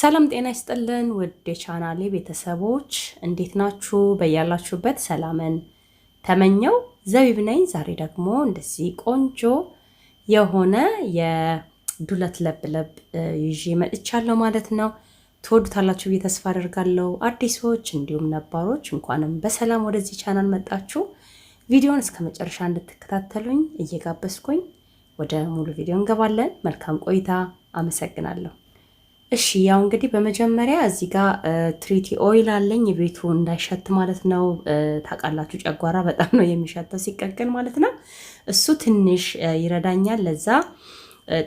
ሰላም ጤና ይስጥልን ውድ የቻናሌ ቤተሰቦች እንዴት ናችሁ? በያላችሁበት ሰላምን ተመኘው ዘቢብ ነኝ። ዛሬ ደግሞ እንደዚህ ቆንጆ የሆነ የዱለት ለብለብ ይዤ መጥቻለሁ ማለት ነው። ትወዱታላችሁ ብዬ ተስፋ አደርጋለሁ። አዲሶች እንዲሁም ነባሮች እንኳንም በሰላም ወደዚህ ቻናል መጣችሁ። ቪዲዮውን እስከመጨረሻ እንድትከታተሉኝ እየጋበዝኩኝ ወደ ሙሉ ቪዲዮ እንገባለን። መልካም ቆይታ። አመሰግናለሁ። እሺ ያው እንግዲህ በመጀመሪያ እዚህ ጋር ትሪቲ ኦይል አለኝ የቤቱ እንዳይሸት ማለት ነው። ታውቃላችሁ ጨጓራ በጣም ነው የሚሸተው ሲቀቀል ማለት ነው። እሱ ትንሽ ይረዳኛል። ለዛ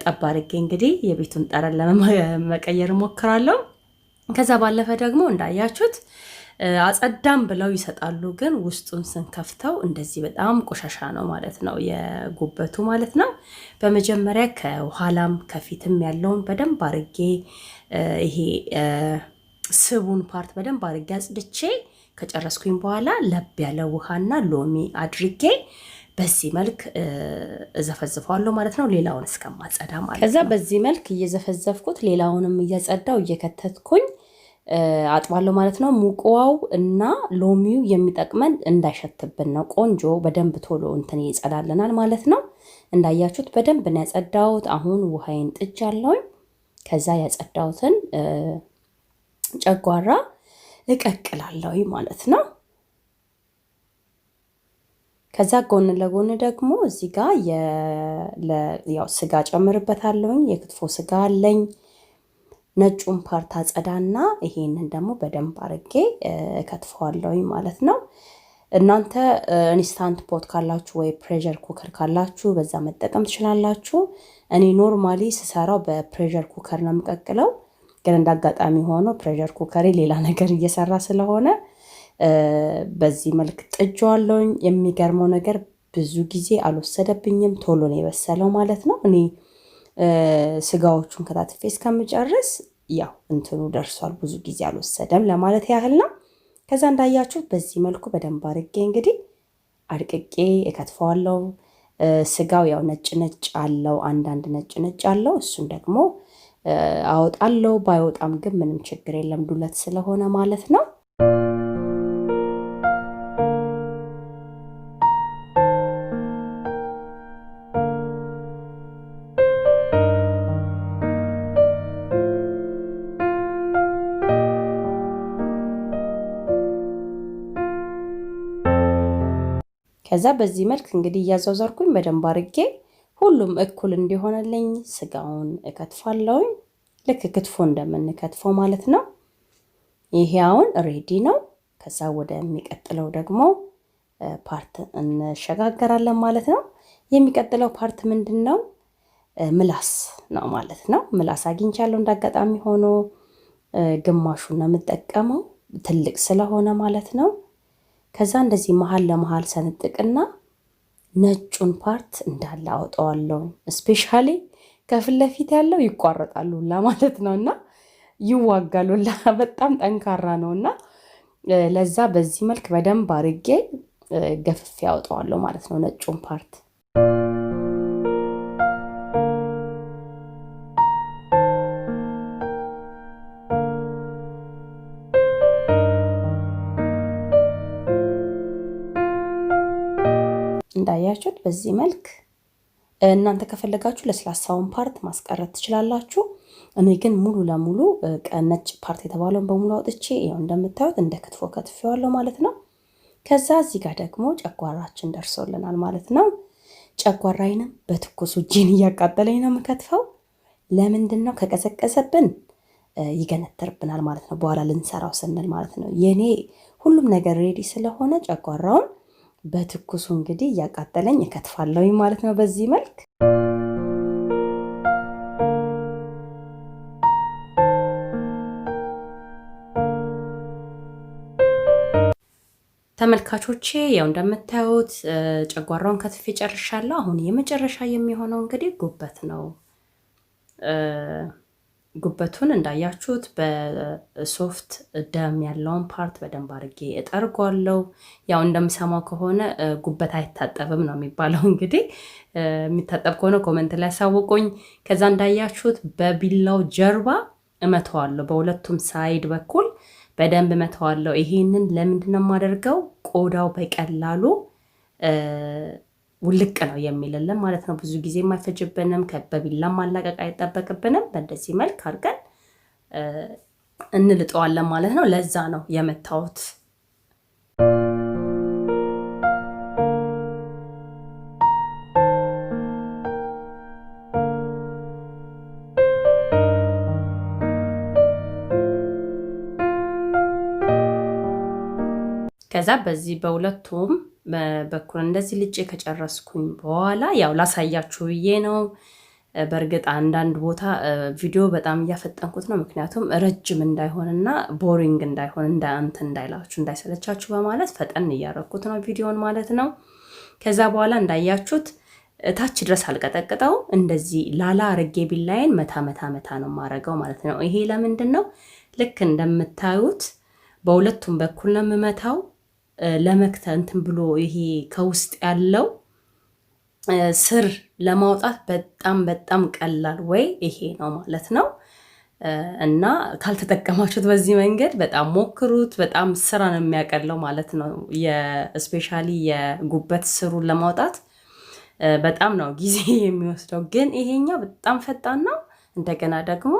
ጠብ አድርጌ እንግዲህ የቤቱን ጠረን ለመቀየር እሞክራለሁ። ከዛ ባለፈ ደግሞ እንዳያችሁት አጸዳም ብለው ይሰጣሉ፣ ግን ውስጡን ስንከፍተው እንደዚህ በጣም ቆሻሻ ነው ማለት ነው የጉበቱ ማለት ነው። በመጀመሪያ ከኋላም ከፊትም ያለውን በደንብ አድርጌ ይሄ ስቡን ፓርት በደንብ አድርጌ አጽድቼ ከጨረስኩኝ በኋላ ለብ ያለ ውሃና ሎሚ አድርጌ በዚህ መልክ እዘፈዝፈዋለሁ ማለት ነው፣ ሌላውን እስከማጸዳ ማለት ነው። ከዛ በዚህ መልክ እየዘፈዘፍኩት ሌላውንም እያጸዳው እየከተትኩኝ አጥባለሁ ማለት ነው። ሙቀዋው እና ሎሚው የሚጠቅመን እንዳይሸትብን ነው። ቆንጆ በደንብ ቶሎ እንትን ይጸዳልናል ማለት ነው። እንዳያችሁት በደንብ ነው ያጸዳሁት። አሁን ውሃዬን ጥጃለሁ። ከዛ ያጸዳሁትን ጨጓራ እቀቅላለሁ ማለት ነው። ከዛ ጎን ለጎን ደግሞ እዚህ ጋር ያው ስጋ ጨምርበታለሁ። የክትፎ ስጋ አለኝ። ነጩን ፓርት አጸዳና ይሄንን ደግሞ በደንብ አድርጌ ከትፈዋለሁ ማለት ነው። እናንተ ኢንስታንት ፖት ካላችሁ ወይ ፕሬሸር ኩከር ካላችሁ በዛ መጠቀም ትችላላችሁ። እኔ ኖርማሊ ስሰራው በፕሬሸር ኩከር ነው የምቀቅለው፣ ግን እንዳጋጣሚ ሆኖ ፕሬሸር ኩከሬ ሌላ ነገር እየሰራ ስለሆነ በዚህ መልክ ጥጄዋለሁ። የሚገርመው ነገር ብዙ ጊዜ አልወሰደብኝም፣ ቶሎ ነው የበሰለው ማለት ነው። እኔ ስጋዎቹን ከታትፌ እስከምጨርስ ያው እንትኑ ደርሷል፣ ብዙ ጊዜ አልወሰደም ለማለት ያህል ነው። ከዛ እንዳያችሁት በዚህ መልኩ በደንብ አድርጌ እንግዲህ አድቅቄ እከትፈዋለሁ። ስጋው ያው ነጭ ነጭ አለው፣ አንዳንድ ነጭ ነጭ አለው። እሱን ደግሞ አወጣለሁ። ባይወጣም ግን ምንም ችግር የለም ዱለት ስለሆነ ማለት ነው። ከዛ በዚህ መልክ እንግዲህ እያዛዛርኩኝ በደንብ አድርጌ ሁሉም እኩል እንዲሆንልኝ ስጋውን እከትፋለሁ። ልክ ክትፎ እንደምንከትፈው ማለት ነው። ይሄ አሁን ሬዲ ነው። ከዛ ወደሚቀጥለው ደግሞ ፓርት እንሸጋገራለን ማለት ነው። የሚቀጥለው ፓርት ምንድነው? ምላስ ነው ማለት ነው። ምላስ አግኝቻለሁ እንዳጋጣሚ ሆኖ ግማሹን ነው የምጠቀመው ትልቅ ስለሆነ ማለት ነው። ከዛ እንደዚህ መሃል ለመሃል ሰንጥቅና ነጩን ፓርት እንዳለ አወጣዋለሁ። ስፔሻሊ ከፊት ለፊት ያለው ይቋረጣሉላ ማለት ነውና ይዋጋሉላ፣ በጣም ጠንካራ ነውና ለዛ በዚህ መልክ በደንብ አድርጌ ገፍፌ አወጣዋለሁ ማለት ነው ነጩን ፓርት። እንዳያችሁት በዚህ መልክ እናንተ ከፈለጋችሁ ለስላሳውን ፓርት ማስቀረት ትችላላችሁ። እኔ ግን ሙሉ ለሙሉ ነጭ ፓርት የተባለውን በሙሉ አውጥቼ ይሄው እንደምታዩት እንደ ክትፎ ከትፌዋለሁ ማለት ነው። ከዛ እዚህ ጋር ደግሞ ጨጓራችን ደርሶልናል ማለት ነው። ጨጓራዬንም በትኩሱ እጄን እያቃጠለኝ ነው የምከትፈው። ለምንድን ነው? ከቀዘቀዘብን ይገነተርብናል ማለት ነው፣ በኋላ ልንሰራው ስንል ማለት ነው። የኔ ሁሉም ነገር ሬዲ ስለሆነ ጨጓራውን በትኩሱ እንግዲህ እያቃጠለኝ እከትፋለሁ ማለት ነው በዚህ መልክ። ተመልካቾቼ ያው እንደምታዩት ጨጓራውን ከትፌ ጨርሻለሁ። አሁን የመጨረሻ የሚሆነው እንግዲህ ጉበት ነው። ጉበቱን እንዳያችሁት በሶፍት ደም ያለውን ፓርት በደንብ አድርጌ እጠርጓለሁ። ያው እንደምሰማው ከሆነ ጉበት አይታጠብም ነው የሚባለው። እንግዲህ የሚታጠብ ከሆነ ኮሜንት ላይ ያሳውቁኝ። ከዛ እንዳያችሁት በቢላው ጀርባ እመተዋለሁ በሁለቱም ሳይድ በኩል በደንብ እመተዋለሁ። ይሄንን ለምንድን ነው የማደርገው? ቆዳው በቀላሉ ውልቅ ነው የሚልልን ማለት ነው። ብዙ ጊዜ የማይፈጅብንም በቢላ ማላቀቅ አይጠበቅብንም። በእንደዚህ መልክ አድርገን እንልጠዋለን ማለት ነው። ለዛ ነው የመታወት። ከዛ በዚህ በሁለቱም በኩል እንደዚህ ልጬ ከጨረስኩኝ በኋላ ያው ላሳያችሁ ብዬ ነው። በእርግጥ አንዳንድ ቦታ ቪዲዮ በጣም እያፈጠንኩት ነው፣ ምክንያቱም ረጅም እንዳይሆንና ቦሪንግ እንዳይሆን እንዳይላችሁ እንዳይሰለቻችሁ በማለት ፈጠን እያረኩት ነው ቪዲዮን ማለት ነው። ከዛ በኋላ እንዳያችሁት ታች ድረስ አልቀጠቅጠው፣ እንደዚህ ላላ አርጌ ቢላይን መታ መታ መታ ነው ማረገው ማለት ነው። ይሄ ለምንድን ነው? ልክ እንደምታዩት በሁለቱም በኩል ነው የምመታው። ለመክተፍ እንትን ብሎ ይሄ ከውስጥ ያለው ስር ለማውጣት በጣም በጣም ቀላል ወይ ይሄ ነው ማለት ነው። እና ካልተጠቀማችሁት በዚህ መንገድ በጣም ሞክሩት። በጣም ስራ ነው የሚያቀለው ማለት ነው። የስፔሻሊ የጉበት ስሩን ለማውጣት በጣም ነው ጊዜ የሚወስደው፣ ግን ይሄኛው በጣም ፈጣን ነው። እንደገና ደግሞ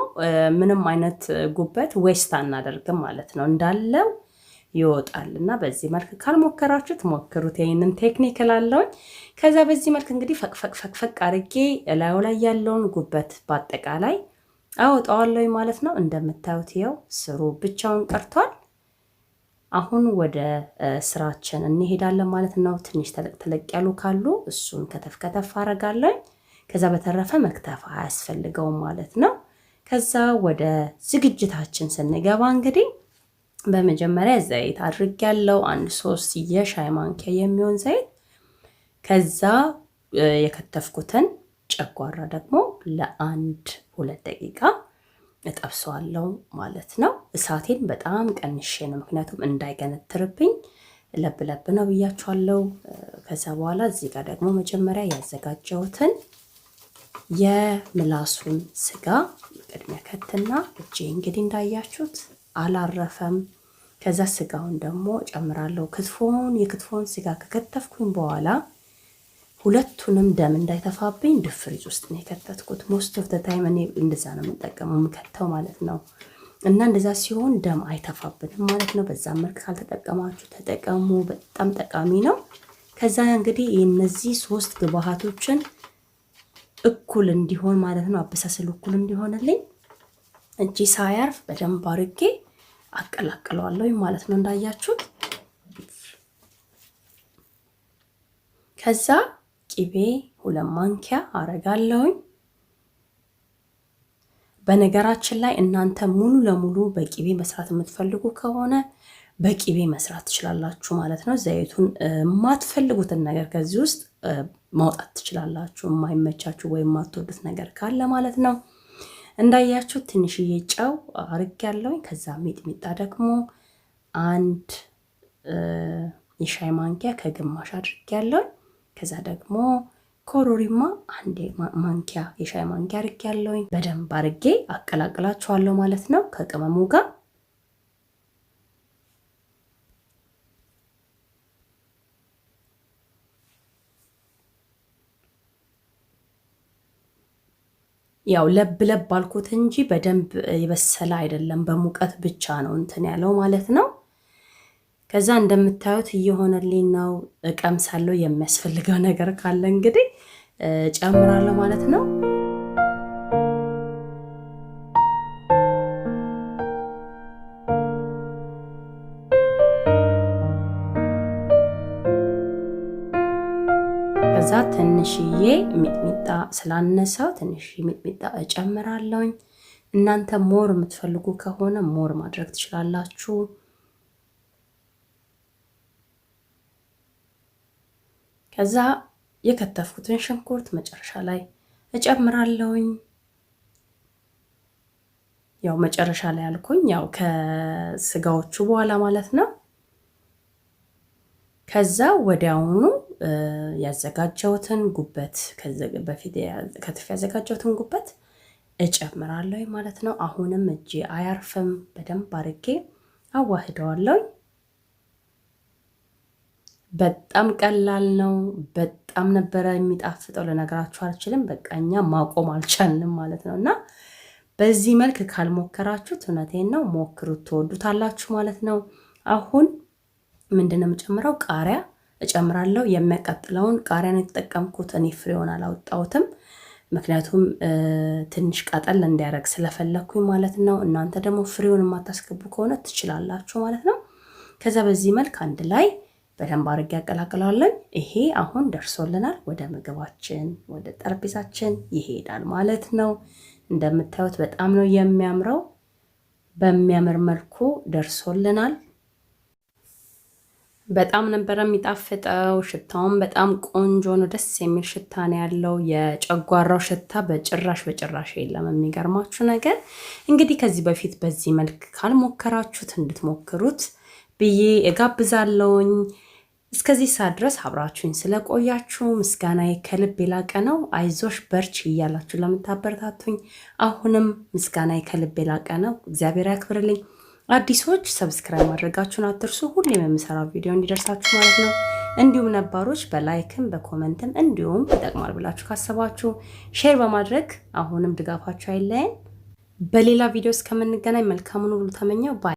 ምንም አይነት ጉበት ዌስት አናደርግም ማለት ነው። እንዳለው ይወጣል። እና በዚህ መልክ ካልሞከራችሁት ሞክሩት። ይሄንን ቴክኒክ ላለውኝ። ከዛ በዚህ መልክ እንግዲህ ፈቅ አርጌ ላዩ ላይ ያለውን ጉበት በአጠቃላይ አወጣዋለሁ ማለት ነው። እንደምታዩት ይኸው ስሩ ብቻውን ቀርቷል። አሁን ወደ ስራችን እንሄዳለን ማለት ነው። ትንሽ ተለቅ ያሉ ካሉ እሱን ከተፍ አረጋለሁ። ከዛ በተረፈ መክተፍ አያስፈልገውም ማለት ነው። ከዛ ወደ ዝግጅታችን ስንገባ እንግዲህ በመጀመሪያ ዘይት አድርጌያለሁ፣ 1-3 የሻይ ማንኪያ የሚሆን ዘይት። ከዛ የከተፍኩትን ጨጓራ ደግሞ ለ1-2 ደቂቃ እጠብሰዋለሁ ማለት ነው። እሳቴን በጣም ቀንሼ ነው፣ ምክንያቱም እንዳይገነትርብኝ። ለብለብ ነው ብያችኋለሁ። ከዛ በኋላ እዚህ ጋር ደግሞ መጀመሪያ ያዘጋጀሁትን የምላሱን ስጋ ቅድሚያ ከትና እጄ እንግዲህ እንዳያችሁት አላረፈም። ከዛ ስጋውን ደግሞ ጨምራለሁ። የክትፎን ስጋ ከከተፍኩኝ በኋላ ሁለቱንም ደም እንዳይተፋብኝ ድፍሪዝ ውስጥ ነው የከተትኩት። ሞስት ኦፍ ዘ ታይም እኔ እንደዛ ነው የምጠቀመው የምከተው ማለት ነው። እና እንደዛ ሲሆን ደም አይተፋብንም ማለት ነው። በዛ መልክ ካልተጠቀማችሁ ተጠቀሙ፣ በጣም ጠቃሚ ነው። ከዛ እንግዲህ እነዚህ 3 ግብአቶችን እኩል እንዲሆን ማለት ነው፣ አበሳሰል እኩል እንዲሆንልኝ እጄ ሳያርፍ በደንብ አርጌ አቀላቅለዋለሁ ማለት ነው እንዳያችሁት። ከዛ ቂቤ 2 ማንኪያ አረጋለሁ። በነገራችን ላይ እናንተ ሙሉ ለሙሉ በቂቤ መስራት የምትፈልጉ ከሆነ በቂቤ መስራት ትችላላችሁ ማለት ነው። ዘይቱን የማትፈልጉትን ነገር ከዚህ ውስጥ ማውጣት ትችላላችሁ፣ የማይመቻችሁ ወይም የማትወዱት ነገር ካለ ማለት ነው። እንዳያችሁ ትንሽዬ ጨው አርጌያለሁ። ከዛ ሚጥሚጣ ደግሞ 1 የሻይ ማንኪያ ከግማሽ አድርጌያለሁ። ከዛ ደግሞ ኮሮሪማ 1 ማንኪያ የሻይ ማንኪያ አርጌያለሁ። በደንብ አርጌ አቀላቅላችኋለሁ ማለት ነው ከቅመሙ ጋር። ያው ለብለብ ባልኩት እንጂ በደንብ የበሰለ አይደለም፣ በሙቀት ብቻ ነው እንትን ያለው ማለት ነው። ከዛ እንደምታዩት እየሆነልኝ ነው። እቀምሳለሁ። የሚያስፈልገው ነገር ካለ እንግዲህ ጨምራለሁ ማለት ነው። ከዛ ትንሽዬ ሚጥሚጣ ስላነሳው ትንሽዬ ሚጥሚጣ እጨምራለሁ። እናንተ ሞር የምትፈልጉ ከሆነ ሞር ማድረግ ትችላላችሁ። ከዛ የከተፍኩትን ሽንኩርት መጨረሻ ላይ እጨምራለሁ። ያው መጨረሻ ላይ አልኩኝ፣ ያው ከስጋዎቹ በኋላ ማለት ነው። ከዛ ወዲያውኑ ያዘጋጀሁትን ጉበት በፊት ከትፍ ያዘጋጀሁትን ጉበት እጨምራለሁ ማለት ነው። አሁንም እጄ አያርፍም በደንብ አድርጌ አዋህደዋለሁ። በጣም ቀላል ነው። በጣም ነበር የሚጣፍጠው ለነገራችሁ አልችልም። በቃኛ ማቆም አልቻልንም ማለት ነውና በዚህ መልክ ካልሞከራችሁት እውነቴን ነው ሞክሩት ትወዱታላችሁ ማለት ነው። አሁን ምንድነው የምጨምረው? ቃሪያ እጨምራለሁ። የሚያቃጥለውን ቃሪያ ነው የተጠቀምኩት እኔ ፍሬውን አላወጣሁትም። ምክንያቱም ትንሽ ቃጠል እንዲያረግ ስለፈለኩኝ ማለት ነው። እናንተ ደግሞ ፍሬውን የማታስገቡ ከሆነ ትችላላችሁ ማለት ነው። ከዛ በዚህ መልክ አንድ ላይ በደንብ አድርጌ ያቀላቅላለሁ። ይሄ አሁን ደርሶልናል። ወደ ምግባችን ወደ ጠረጴዛችን ይሄዳል ማለት ነው። እንደምታዩት በጣም ነው የሚያምረው። በሚያምር መልኩ ደርሶልናል። በጣም ነበር የሚጣፍጠው። ሽታውን በጣም ቆንጆ ነው። ደስ የሚል ሽታ ነው ያለው። የጨጓራው ሽታ በጭራሽ የለም። የሚገርማችሁ ነገር እንግዲህ ከዚህ በፊት በዚህ መልክ ካልሞከራችሁት እንድትሞክሩት ብዬ እጋብዛለሁኝ። እስከዚህ ሰዓት ድረስ አብራችሁኝ ስለቆያችሁ ምስጋናዬ ከልብ የላቀ ነው። አይዞሽ በርቺ እያላችሁ ለምታበረታቱኝ አሁንም ምስጋናዬ ከልብ የላቀ ነው። እግዚአብሔር ያክብርልኝ። አዲሶች ሰብስክራይብ ማድረጋችሁን አትርሱ። ሁሌም የምሰራው ቪዲዮ እንዲደርሳችሁ ማለት ነው። እንዲሁም ነባሮች በላይክም በኮሜንትም እንዲሁም ይጠቅማል ብላችሁ ካሰባችሁ ሼር በማድረግ አሁንም ድጋፋችሁ አይለየን። በሌላ ቪዲዮ እስከምንገናኝ መልካሙን ሁሉ ተመኘው።